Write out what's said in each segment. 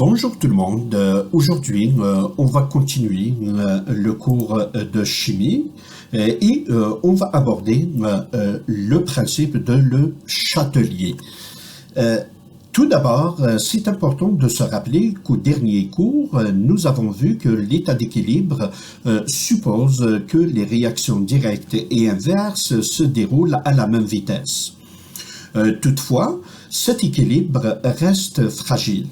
Bonjour tout le monde. Aujourd'hui, on va continuer le cours de chimie et on va aborder le principe de le Châtelier. Tout d'abord, c'est important de se rappeler qu'au dernier cours, nous avons vu que l'état d'équilibre suppose que les réactions directes et inverses se déroulent à la même vitesse. Toutefois, cet équilibre reste fragile.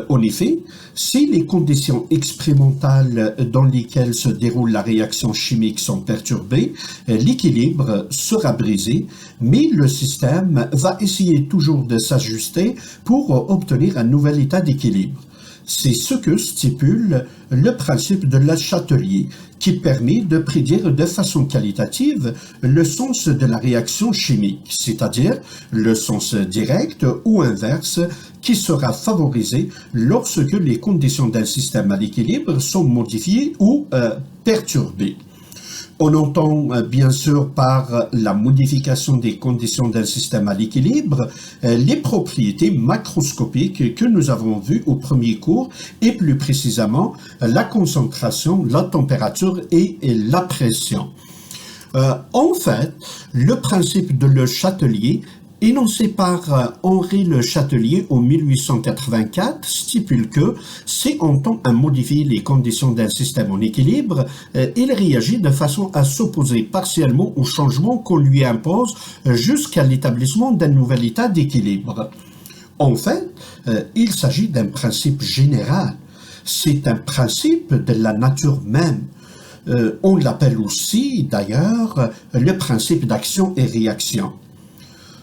En effet, si les conditions expérimentales dans lesquelles se déroule la réaction chimique sont perturbées, l'équilibre sera brisé, mais le système va essayer toujours de s'ajuster pour obtenir un nouvel état d'équilibre. C'est ce que stipule le principe de Le Châtelier, qui permet de prédire de façon qualitative le sens de la réaction chimique, c'est-à-dire le sens direct ou inverse qui sera favorisé lorsque les conditions d'un système à l'équilibre sont modifiées ou perturbées. On entend bien sûr par la modification des conditions d'un système à l'équilibre les propriétés macroscopiques que nous avons vues au premier cours et plus précisément la concentration, la température et la pression. En fait, le principe de Le Châtelier énoncé par Henri Le Châtelier en 1884 stipule que si on tend à modifier les conditions d'un système en équilibre, il réagit de façon à s'opposer partiellement au changement qu'on lui impose jusqu'à l'établissement d'un nouvel état d'équilibre. En fait, il s'agit d'un principe général. C'est un principe de la nature même. On l'appelle aussi, d'ailleurs, le principe d'action et réaction.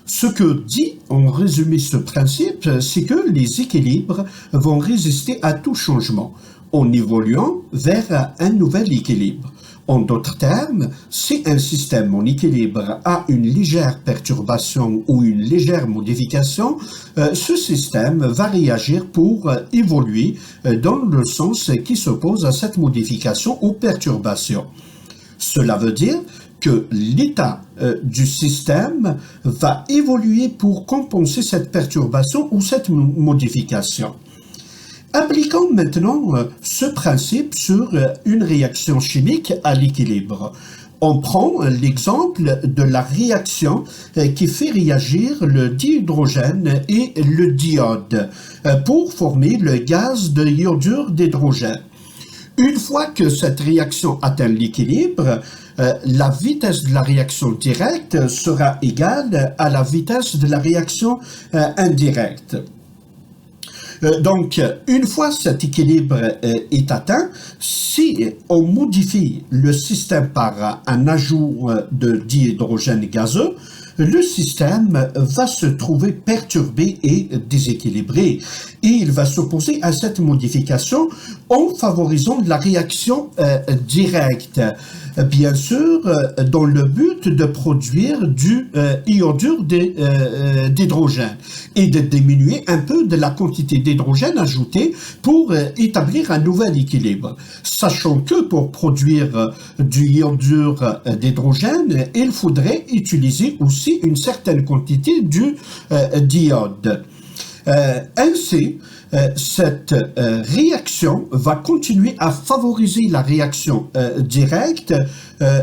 Ce que dit en résumé ce principe, c'est que les équilibres vont résister à tout changement en évoluant vers un nouvel équilibre. En d'autres termes, si un système en équilibre a une légère perturbation ou une légère modification, ce système va réagir pour évoluer dans le sens qui s'oppose à cette modification ou perturbation. Cela veut dire que l'état du système va évoluer pour compenser cette perturbation ou cette modification. Appliquons maintenant ce principe sur une réaction chimique à l'équilibre. On prend l'exemple de la réaction qui fait réagir le dihydrogène et le diode pour former le gaz de iodure d'hydrogène. Une fois que cette réaction atteint l'équilibre, la vitesse de la réaction directe sera égale à la vitesse de la réaction indirecte. Donc, une fois cet équilibre est atteint, si on modifie le système par un ajout de dihydrogène gazeux, le système va se trouver perturbé et déséquilibré et il va s'opposer à cette modification en favorisant la réaction directe, bien sûr dans le but de produire du iodure d'hydrogène et de diminuer un peu de la quantité d'hydrogène ajoutée pour établir un nouvel équilibre. Sachant que pour produire du iodure d'hydrogène, il faudrait utiliser aussi une certaine quantité du d'iode. Ainsi, cette réaction va continuer à favoriser la réaction directe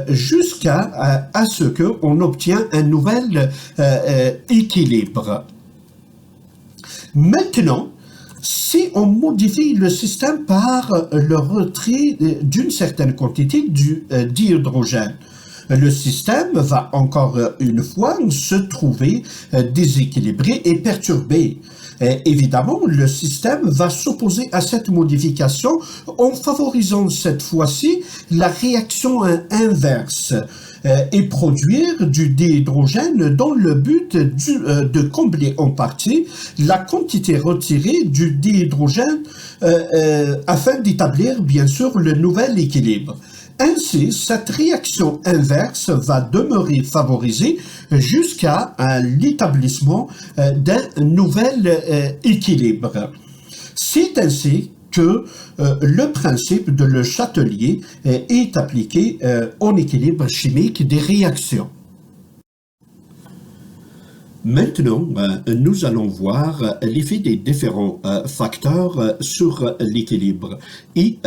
jusqu'à ce qu'on obtient un nouvel équilibre. Maintenant, si on modifie le système par le retrait d'une certaine quantité du dihydrogène, le système va encore une fois se trouver déséquilibré et perturbé. Évidemment, le système va s'opposer à cette modification en favorisant cette fois-ci la réaction inverse et produire du dihydrogène dans le but de combler en partie la quantité retirée du dihydrogène afin d'établir bien sûr le nouvel équilibre. Ainsi, cette réaction inverse va demeurer favorisée jusqu'à l'établissement d'un nouvel équilibre. C'est ainsi que le principe de Le Châtelier est appliqué en équilibre chimique des réactions. Maintenant, nous allons voir l'effet des différents facteurs sur l'équilibre et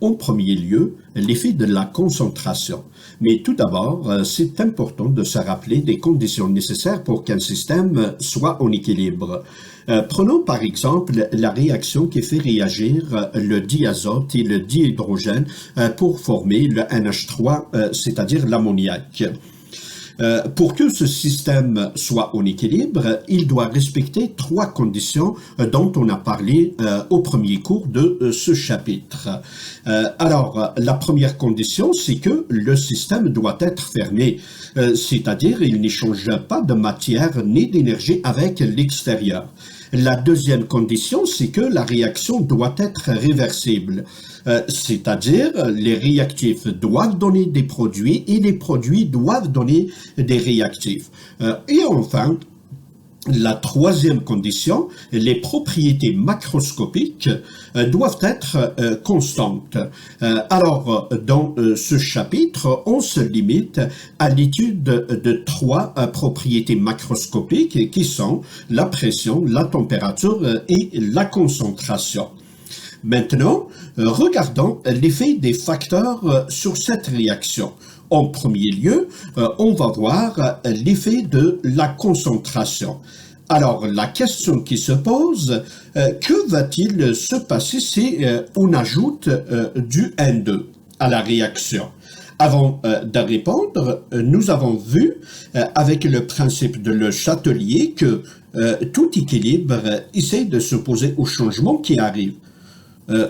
en premier lieu, l'effet de la concentration. Mais tout d'abord, c'est important de se rappeler des conditions nécessaires pour qu'un système soit en équilibre. Prenons par exemple la réaction qui fait réagir le diazote et le dihydrogène pour former le NH3, c'est-à-dire l'ammoniac. Pour que ce système soit en équilibre, il doit respecter trois conditions dont on a parlé au premier cours de ce chapitre. Alors, la première condition, c'est que le système doit être fermé, c'est-à-dire il n'échange pas de matière ni d'énergie avec l'extérieur. La deuxième condition, c'est que la réaction doit être réversible. C'est-à-dire les réactifs doivent donner des produits et les produits doivent donner des réactifs. Et enfin, la troisième condition, les propriétés macroscopiques doivent être constantes. Alors, dans ce chapitre, on se limite à l'étude de trois propriétés macroscopiques qui sont la pression, la température et la concentration. Maintenant, regardons l'effet des facteurs sur cette réaction. En premier lieu, on va voir l'effet de la concentration. Alors, la question qui se pose, que va-t-il se passer si on ajoute du N2 à la réaction? Avant de répondre, nous avons vu avec le principe de Le Chatelier que tout équilibre essaie de s'opposer au changement qui arrive.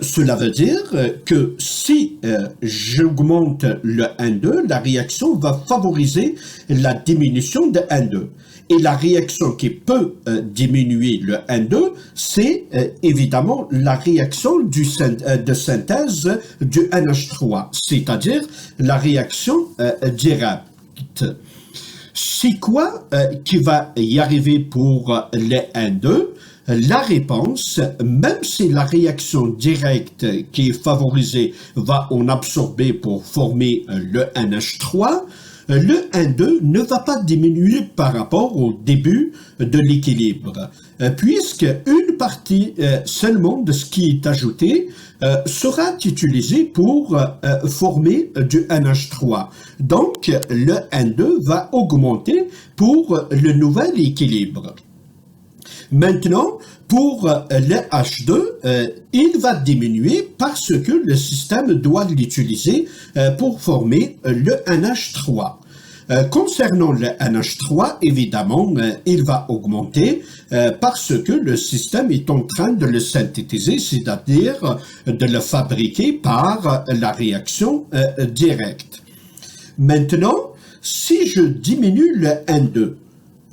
Cela veut dire que si j'augmente le N2, la réaction va favoriser la diminution de N2. Et la réaction qui peut diminuer le N2, c'est évidemment la réaction de synthèse du NH3, c'est-à-dire la réaction directe. C'est quoi qui va y arriver pour le N2? La réponse, même si la réaction directe qui est favorisée va en absorber pour former le NH3, le N2 ne va pas diminuer par rapport au début de l'équilibre, puisque une partie seulement de ce qui est ajouté sera utilisée pour former du NH3. Donc, le N2 va augmenter pour le nouvel équilibre. Maintenant, pour le H2, il va diminuer parce que le système doit l'utiliser pour former le NH3. Concernant le NH3, évidemment, il va augmenter parce que le système est en train de le synthétiser, c'est-à-dire de le fabriquer par la réaction directe. Maintenant, si je diminue le N2,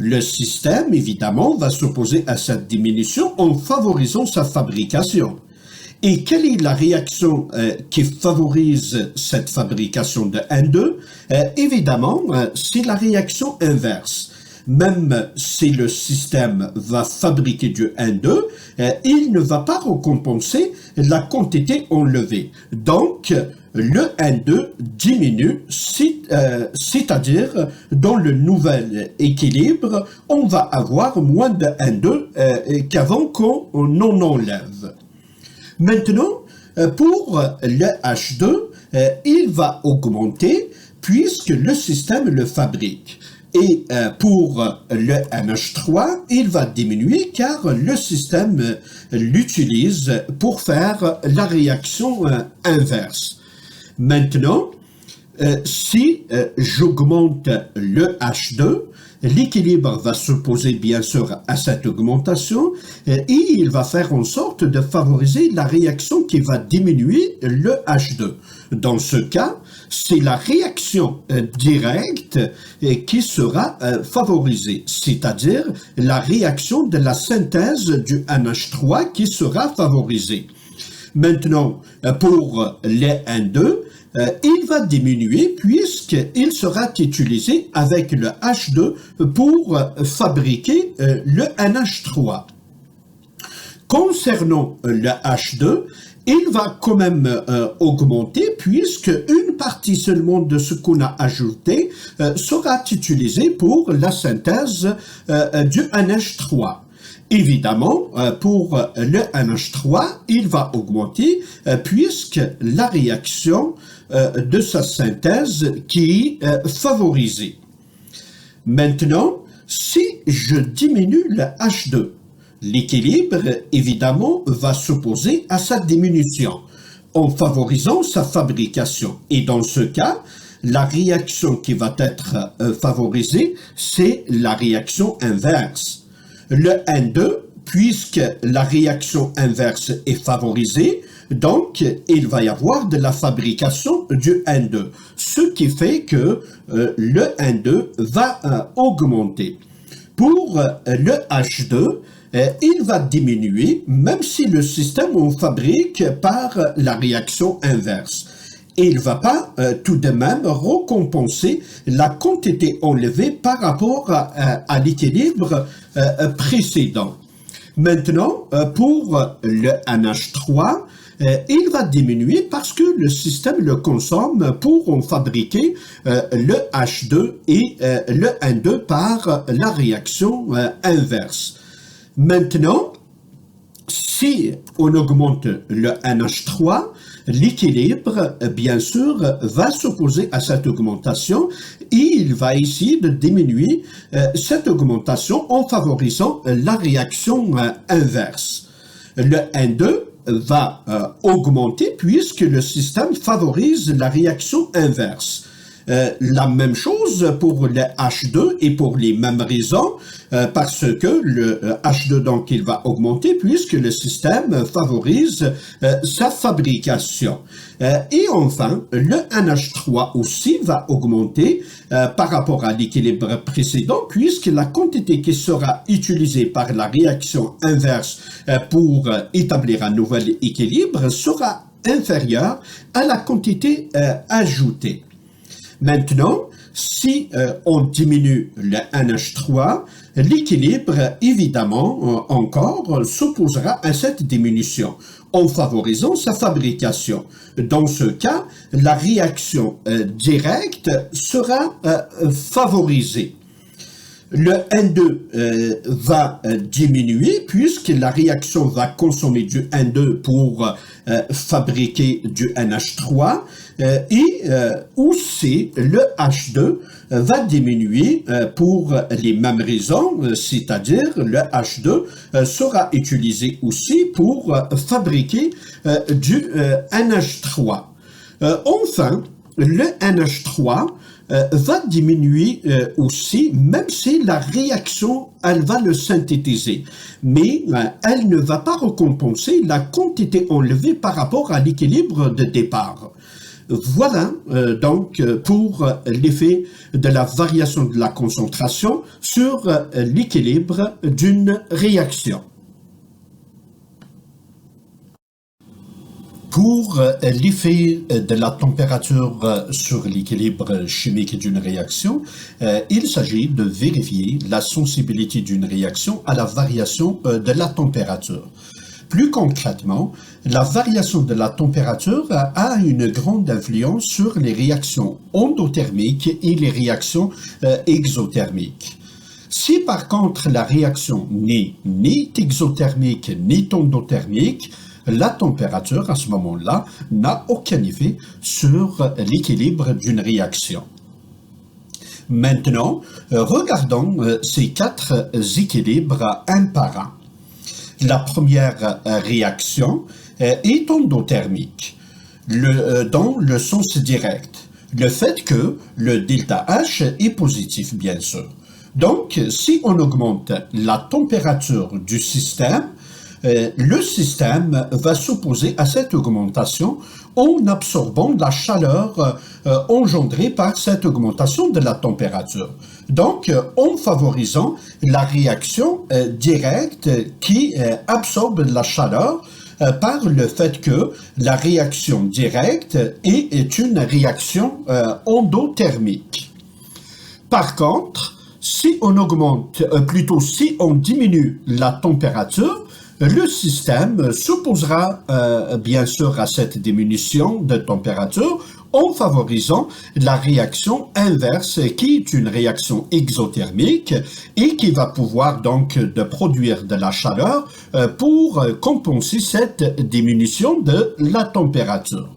le système, évidemment, va s'opposer à cette diminution en favorisant sa fabrication. Et quelle est la réaction qui favorise cette fabrication de N2? Évidemment, c'est la réaction inverse. Même si le système va fabriquer du N2, il ne va pas récompenser la quantité enlevée. Donc, le N2 diminue, c'est-à-dire dans le nouvel équilibre, on va avoir moins de N2 qu'avant qu'on en enlève. Maintenant, pour le H2, il va augmenter puisque le système le fabrique. Et pour le NH3, il va diminuer car le système l'utilise pour faire la réaction inverse. Maintenant, si j'augmente le H2, l'équilibre va s'opposer bien sûr à cette augmentation et il va faire en sorte de favoriser la réaction qui va diminuer le H2. Dans ce cas, c'est la réaction directe qui sera favorisée, c'est-à-dire la réaction de la synthèse du NH3 qui sera favorisée. Maintenant, pour les N2, il va diminuer puisqu'il sera utilisé avec le H2 pour fabriquer le NH3. Concernant le H2, il va quand même augmenter puisque une partie seulement de ce qu'on a ajouté sera utilisée pour la synthèse du NH3. Évidemment, pour le NH3, il va augmenter puisque la réaction de sa synthèse qui est favorisée. Maintenant, si je diminue le H2, l'équilibre, évidemment, va s'opposer à sa diminution en favorisant sa fabrication. Et dans ce cas, la réaction qui va être favorisée, c'est la réaction inverse. Le N2, puisque la réaction inverse est favorisée, donc il va y avoir de la fabrication du N2, ce qui fait que le N2 va augmenter. Pour le H2, il va diminuer même si le système on fabrique par la réaction inverse. Il ne va pas tout de même récompenser la quantité enlevée par rapport à l'équilibre précédent. Maintenant, pour le NH3, il va diminuer parce que le système le consomme pour en fabriquer le H2 et le N2 par la réaction inverse. Maintenant, si on augmente le NH3, l'équilibre, bien sûr, va s'opposer à cette augmentation et il va essayer de diminuer cette augmentation en favorisant la réaction inverse. Le N2 va augmenter puisque le système favorise la réaction inverse. La même chose pour le H2 et pour les mêmes raisons, parce que le H2 donc il va augmenter puisque le système favorise sa fabrication. Et enfin, le NH3 aussi va augmenter par rapport à l'équilibre précédent puisque la quantité qui sera utilisée par la réaction inverse pour établir un nouvel équilibre sera inférieure à la quantité ajoutée. Maintenant, si on diminue le NH3, l'équilibre, évidemment, encore s'opposera à cette diminution en favorisant sa fabrication. Dans ce cas, la réaction directe sera favorisée. Le N2 va diminuer puisque la réaction va consommer du N2 pour fabriquer du NH3 et aussi le H2 va diminuer pour les mêmes raisons, c'est-à-dire le H2 sera utilisé aussi pour fabriquer du NH3. Enfin, le NH3 va diminuer aussi, même si la réaction, elle va le synthétiser. Mais elle ne va pas récompenser la quantité enlevée par rapport à l'équilibre de départ. Voilà donc pour l'effet de la variation de la concentration sur l'équilibre d'une réaction. Pour l'effet de la température sur l'équilibre chimique d'une réaction, il s'agit de vérifier la sensibilité d'une réaction à la variation de la température. Plus concrètement, la variation de la température a une grande influence sur les réactions endothermiques et les réactions exothermiques. Si par contre la réaction n'est ni exothermique ni endothermique, la température à ce moment-là n'a aucun effet sur l'équilibre d'une réaction. Maintenant, regardons ces quatre équilibres un par un. La première réaction est endothermique, dans le sens direct. Le fait que le delta H est positif, bien sûr. Donc, si on augmente la température du système, le système va s'opposer à cette augmentation en absorbant la chaleur engendrée par cette augmentation de la température. Donc, en favorisant la réaction directe qui absorbe la chaleur par le fait que la réaction directe est une réaction endothermique. Par contre, si on augmente, si on diminue la température, le système s'opposera bien sûr à cette diminution de température en favorisant la réaction inverse qui est une réaction exothermique et qui va pouvoir donc de produire de la chaleur pour compenser cette diminution de la température.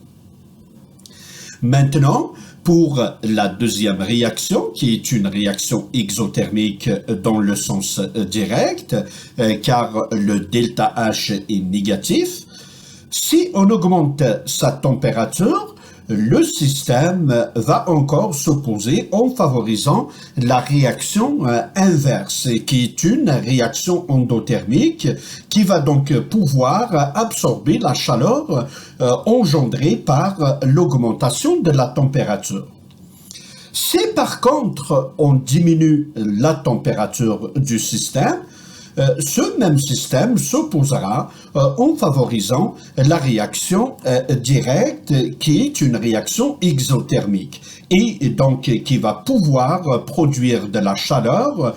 Maintenant, pour la deuxième réaction, qui est une réaction exothermique dans le sens direct, car le delta H est négatif, si on augmente sa température, le système va encore s'opposer en favorisant la réaction inverse, qui est une réaction endothermique qui va donc pouvoir absorber la chaleur engendrée par l'augmentation de la température. Si par contre on diminue la température du système, ce même système s'opposera en favorisant la réaction directe qui est une réaction exothermique et donc qui va pouvoir produire de la chaleur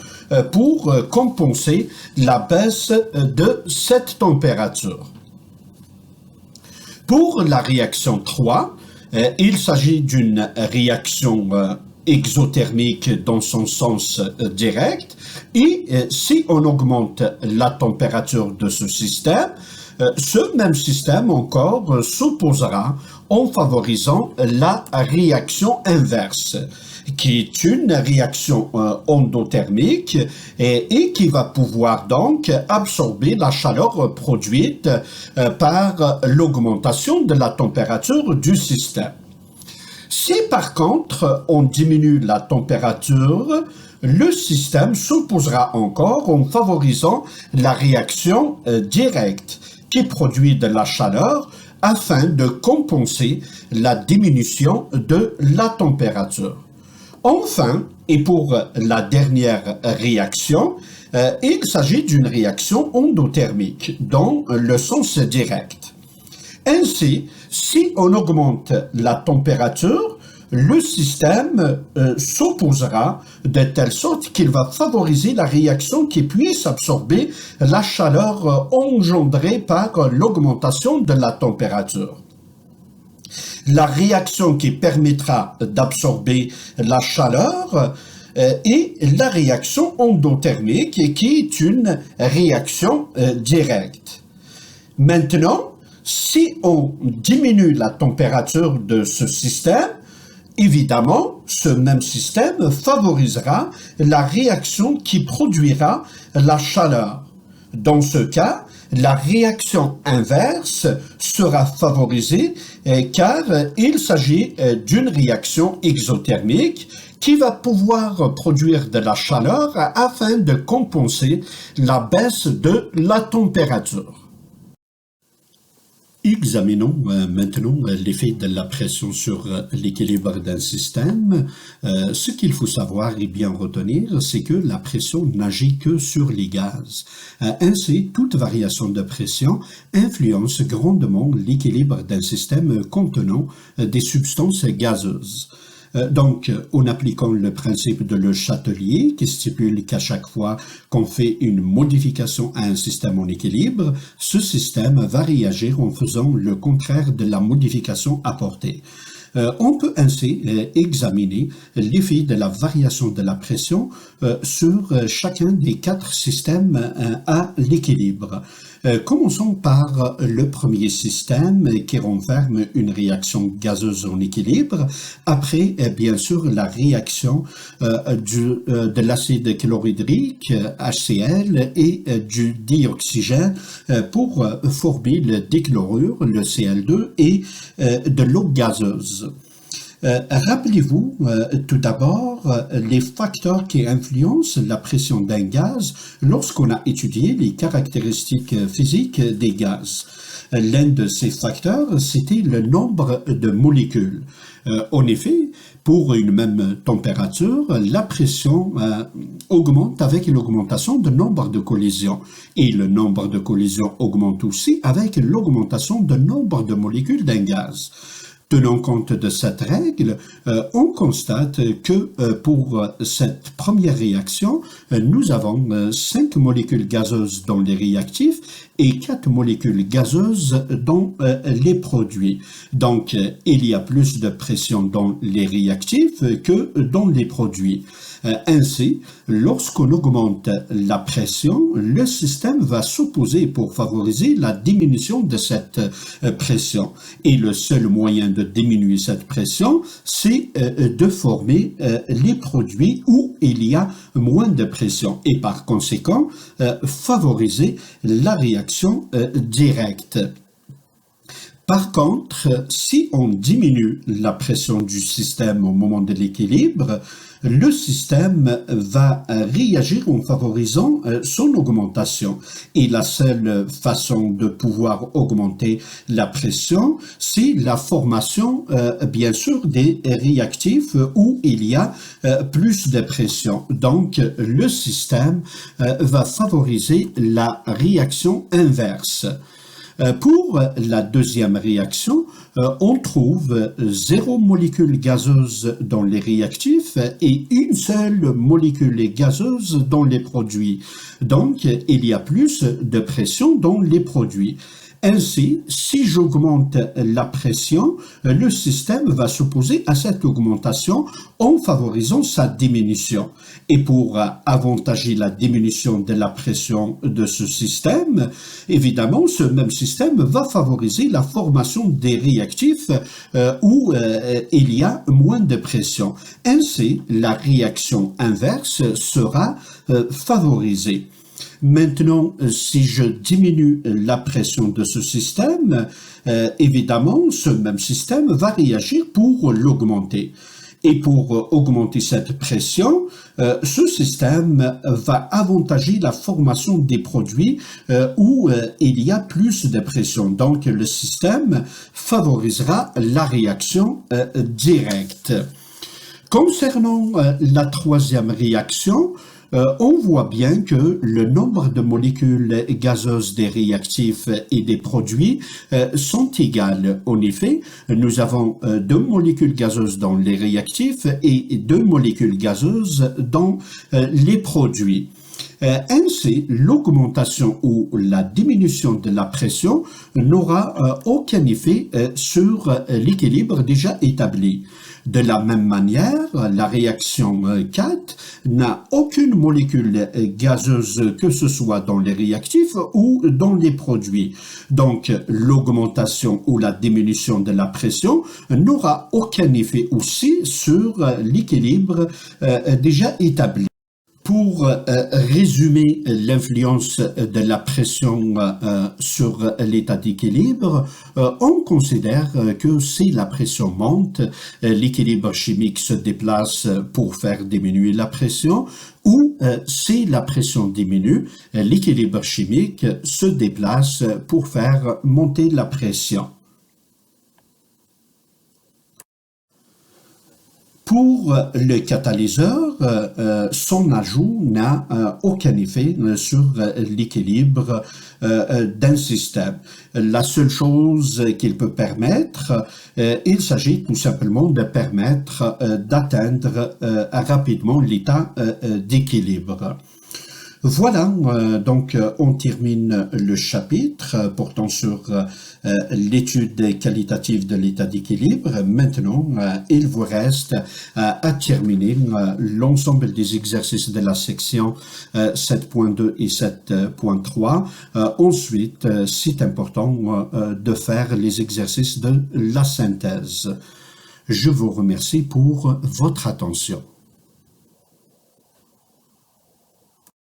pour compenser la baisse de cette température. Pour la réaction 3, il s'agit d'une réaction exothermique dans son sens direct et si on augmente la température de ce système, ce même système encore s'opposera en favorisant la réaction inverse qui est une réaction endothermique et qui va pouvoir donc absorber la chaleur produite par l'augmentation de la température du système. Si par contre on diminue la température, le système s'opposera encore en favorisant la réaction directe qui produit de la chaleur afin de compenser la diminution de la température. Enfin, et pour la dernière réaction, il s'agit d'une réaction endothermique dans le sens direct. Ainsi, si on augmente la température, le système s'opposera de telle sorte qu'il va favoriser la réaction qui puisse absorber la chaleur engendrée par l'augmentation de la température. La réaction qui permettra d'absorber la chaleur est la réaction endothermique qui est une réaction directe. Maintenant, si on diminue la température de ce système, évidemment, ce même système favorisera la réaction qui produira la chaleur. Dans ce cas, la réaction inverse sera favorisée car il s'agit d'une réaction exothermique qui va pouvoir produire de la chaleur afin de compenser la baisse de la température. Examinons maintenant l'effet de la pression sur l'équilibre d'un système. Ce qu'il faut savoir et bien retenir, c'est que la pression n'agit que sur les gaz. Ainsi, toute variation de pression influence grandement l'équilibre d'un système contenant des substances gazeuses. Donc, en appliquant le principe de Le Chatelier, qui stipule qu'à chaque fois qu'on fait une modification à un système en équilibre, ce système va réagir en faisant le contraire de la modification apportée. On peut ainsi examiner l'effet de la variation de la pression sur chacun des 4 systèmes à l'équilibre. Commençons par le premier système qui renferme une réaction gazeuse en équilibre. Après, bien sûr, la réaction de l'acide chlorhydrique, HCl, et du dioxygène pour former le dichlorure, le Cl2, et de l'eau gazeuse. Rappelez-vous tout d'abord les facteurs qui influencent la pression d'un gaz lorsqu'on a étudié les caractéristiques physiques des gaz. L'un de ces facteurs, c'était le nombre de molécules. En effet, pour une même température, la pression augmente avec l'augmentation du nombre de collisions. Et le nombre de collisions augmente aussi avec l'augmentation du nombre de molécules d'un gaz. Tenant compte de cette règle, on constate que pour cette première réaction, nous avons 5 molécules gazeuses dans les réactifs et 4 molécules gazeuses dans les produits. Donc, il y a plus de pression dans les réactifs que dans les produits. Ainsi, lorsqu'on augmente la pression, le système va s'opposer pour favoriser la diminution de cette pression. Et le seul moyen de diminuer cette pression, c'est de former les produits où il y a moins de pression et par conséquent, favoriser la réaction directe. Par contre, si on diminue la pression du système au moment de l'équilibre, le système va réagir en favorisant son augmentation. Et la seule façon de pouvoir augmenter la pression, c'est la formation, bien sûr, des réactifs où il y a plus de pression. Donc, le système va favoriser la réaction inverse. Pour la deuxième réaction, on trouve 0 molécule gazeuse dans les réactifs et une seule molécule gazeuse dans les produits. Donc, il y a plus de pression dans les produits. Ainsi, si j'augmente la pression, le système va s'opposer à cette augmentation en favorisant sa diminution. Et pour avantager la diminution de la pression de ce système, évidemment, ce même système va favoriser la formation des réactifs où il y a moins de pression. Ainsi, la réaction inverse sera favorisée. Maintenant, si je diminue la pression de ce système, évidemment, ce même système va réagir pour l'augmenter. Et pour augmenter cette pression, ce système va avantager la formation des produits où il y a plus de pression. Donc, le système favorisera la réaction directe. Concernant la troisième réaction, on voit bien que le nombre de molécules gazeuses des réactifs et des produits sont égales. En effet, nous avons 2 molécules gazeuses dans les réactifs et 2 molécules gazeuses dans les produits. Ainsi, l'augmentation ou la diminution de la pression n'aura aucun effet sur l'équilibre déjà établi. De la même manière, la réaction 4 n'a aucune molécule gazeuse que ce soit dans les réactifs ou dans les produits. Donc, l'augmentation ou la diminution de la pression n'aura aucun effet aussi sur l'équilibre déjà établi. Pour résumer l'influence de la pression sur l'état d'équilibre, on considère que si la pression monte, l'équilibre chimique se déplace pour faire diminuer la pression, ou si la pression diminue, l'équilibre chimique se déplace pour faire monter la pression. Pour le catalyseur, son ajout n'a aucun effet sur l'équilibre d'un système. La seule chose qu'il peut permettre, il s'agit tout simplement de permettre d'atteindre rapidement l'état d'équilibre. Voilà, donc on termine le chapitre portant sur l'étude qualitative de l'état d'équilibre. Maintenant, il vous reste à terminer l'ensemble des exercices de la section 7.2 et 7.3. Ensuite, c'est important de faire les exercices de la synthèse. Je vous remercie pour votre attention.